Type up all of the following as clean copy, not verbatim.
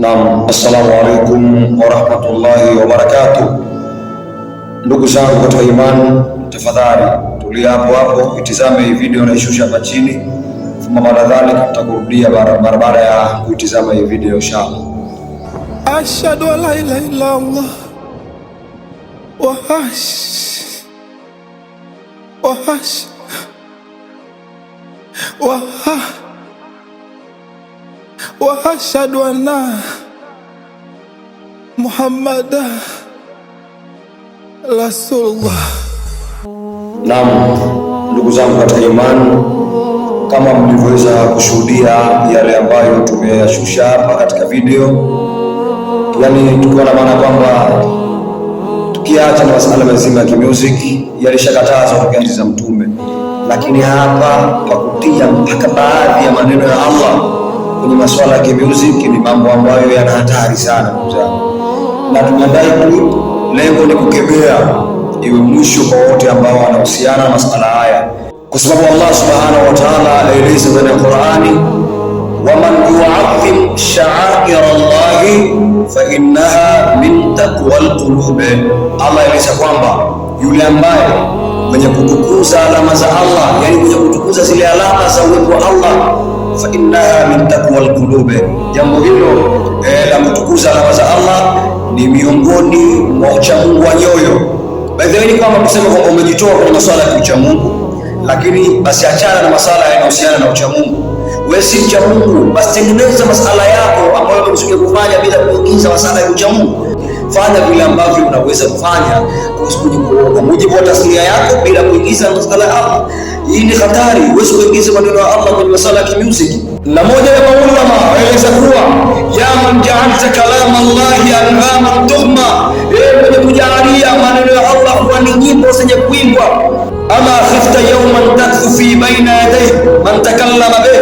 Naam, assalamu alaikum warahmatullahi wabarakatuh. Ndugu zangu katika imani, tafadhali tulia hapo hapo, itizame hii video na ishusha hapa chini. Thumma baada dhalika tutakurudia baada ya kuitizama hii video inshallah. Ashhadu an la ilaha illa Allah wa ashhadu anna Muhammada Rasulullah. Naam, ndugu zangu katika imani, kama mlivyoweza kushuhudia yale ambayo tumeyashusha hapa katika video, yani tukiwa na maana kwamba tukiacha na masuala mazima ya music yalishakatazwa kwa enzi za Mtume, lakini hapa pakutia mpaka baadhi ya maneno ya Allah kwenye masuala ya music ni mambo ambayo yana hatari sana ndugu zangu, na tunadai clip, lengo ni kukemea iwe mwisho kwa wote ambao wanahusiana na masuala haya, kwa sababu Allah subhanahu wa ta'ala aeleza ndani ya Qur'ani, waman yu'azzim sha'air Allahi fa innaha min taqwal qulub. Allah aeleza kwamba yule ambaye mwenye kutukuza alama za Allah, yani mwenye kutukuza zile alama za uwepo wa Allah, fa innaha min taqwal qulub, jambo hilo la kutukuza alama za Allah ni miongoni mwa uchamungu wa nyoyo. Baadhi ni kwamba kusema kwamba umejitoa kwenye masuala ya uchamungu, lakini basi achana na masuala yanayohusiana na uchamungu. Wewe si mchamungu, basi tengeneza masuala yako ambayo umekusudia kufanya bila kuingiza masuala ya uchamungu. Fanya vile ambavyo unaweza kufanya kwa mujibu wa tasnia yako bila kuingiza masuala ya Allah. Hii ni hatari, huwezi kuingiza maneno ya Allah kwenye masuala ya music. Na moja ya maulama waeleza kuwa ya man ja'alta kalama Allahi an'aman tuhma, mwenye kujalia maneno ya Allah kuwa ni nyimbo zenye kuimbwa. Ama khifta yawman takfu fi baina yadayhi man takallama bih,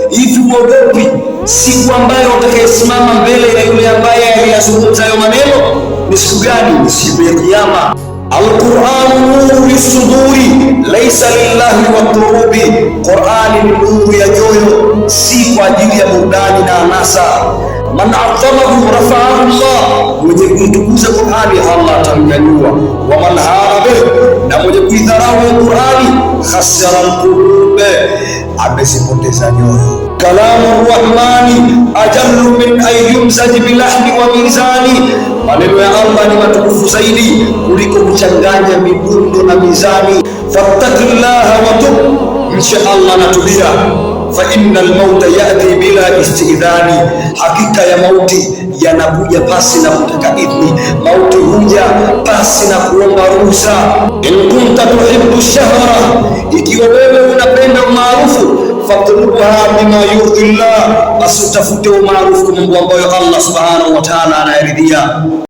hivi uogopi siku ambayo utakayesimama mbele ya yule ambaye aliyazungumza hayo maneno? Ni siku gani? Ni siku ya Kiyama. Al-Qur'anu nuru lisuduri laysa lillahi wa qurubi, Qur'ani ni nuru ya nyoyo, si kwa ajili ya burudani na anasa. Man a'zamahu rafa'ahu Allah, mwenye kuitukuza Qur'ani Allah atamnyanyua. Wa man harabe, na mwenye kuidharau Qur'ani khasara al-qulub, amesipoteza nyoyo. Kalamu Rahmani ajallu min ayyumzaj bilahni wa mizani, maneno ya Allah ni matukufu zaidi kuliko kuchanganya midundo na mizani. Fattaqillaha wa tub, mche Allah na tubia. Fa innal mauta ya'ti bila istidhani, hakika ya mauti yanakuja pasi na kutaka idhni. Mauti huja pasi na kuomba ruhusa. In kunta tuhibbu shahra, ikiwa wewe unapenda umaarufu, fatlubuha bima yurdillah, basi utafute umaarufu kwa mambo ambayo Allah subhanahu wa ta'ala anayaridhia.